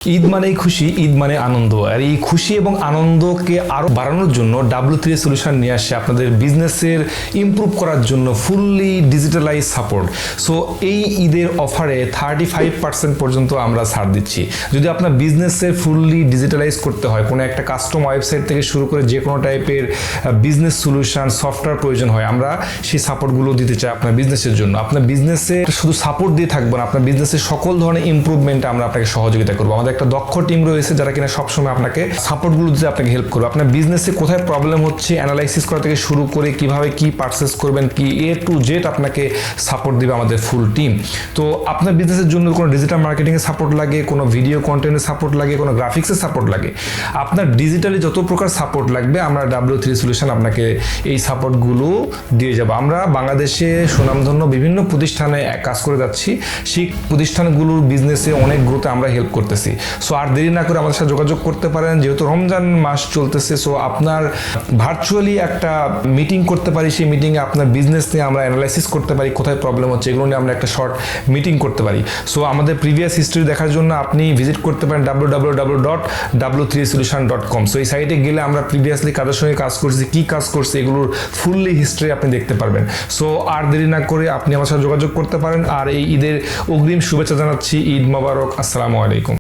ঈদ মানেই খুশি, ঈদ মানে আনন্দ। আর এই খুশি এবং আনন্দকে আরো বাড়ানোর জন্য W3 সলিউশন নিয়ে আসছে আপনাদের বিজনেসের ইমপ্রুভ করার জন্য ফুললি ডিজিটালাইজ সাপোর্ট। সো এই ঈদের অফারে 35% পর্যন্ত আমরা ছাড় দিচ্ছি। যদি আপনার বিজনেসের ফুললি ডিজিটালাইজ করতে হয়, কোনো একটা কাস্টম ওয়েবসাইট থেকে শুরু করে যে কোনো টাইপের বিজনেস সলিউশন সফটওয়্যার প্রয়োজন হয়, আমরা সেই সাপোর্টগুলো দিতে চাই আপনার বিজনেসের জন্য। আপনার বিজনেসে শুধু সাপোর্ট দিয়ে থাকবো না, আপনার বিজনেসের সকল ধরনের ইমপ্রুভমেন্টে আমরা আপনাকে সহযোগিতা করবো। আমাদের একটা দক্ষ টিম রয়েছে যারা কিনা সবসময় আপনাকে সাপোর্টগুলো দিতে আপনাকে হেল্প করবে। আপনার বিজনেসে কোথায় প্রবলেম হচ্ছে অ্যানালাইসিস করা থেকে শুরু করে কিভাবে কি পারচেস করবেন, কি A to Z আপনাকে সাপোর্ট দিবে আমাদের ফুল টিম। তো আপনার বিজনেসের জন্য কোনো ডিজিটাল মার্কেটিংয়ের সাপোর্ট লাগে, কোনো ভিডিও কন্টেন্টের সাপোর্ট লাগে, কোনো গ্রাফিক্সের সাপোর্ট লাগে, আপনার ডিজিটালি যত প্রকার সাপোর্ট লাগবে আমরা W3 সলিউশন আপনাকে এই সাপোর্টগুলো দিয়ে যাব। আমরা বাংলাদেশে সুনামধন্য বিভিন্ন প্রতিষ্ঠানে কাজ করে যাচ্ছি, সেই প্রতিষ্ঠানগুলোর বিজনেসে অনেক গ্রোথে আমরা হেল্প করতেছি। সো আর দেরি না করে আমাদের সাথে যোগাযোগ করতে পারেন। যেহেতু রমজান মাস চলতেছে, সো আপনার ভার্চুয়ালি একটা মিটিং করতে পারি, সেই মিটিংয়ে আপনার বিজনেস নিয়ে আমরা অ্যানালাইসিস করতে পারি, কোথায় প্রবলেম হচ্ছে এগুলো নিয়ে আমরা একটা শর্ট মিটিং করতে পারি। সো আমাদের প্রিভিয়াস হিস্ট্রি দেখার জন্য আপনি ভিজিট করতে পারেন www.w3solution.com। সো এই সাইটে গেলে আমরা প্রিভিয়াসলি কাদের সঙ্গে কাজ করছি, কি কাজ করছি, এগুলোর ফুললি হিস্ট্রি আপনি দেখতে পারবেন। সো আর দেরি না করে আপনি আমার সাথে যোগাযোগ করতে পারেন। আর এই ঈদের অগ্রিম শুভেচ্ছা জানাচ্ছি। ঈদ মোবারক। আসসালামু আলাইকুম।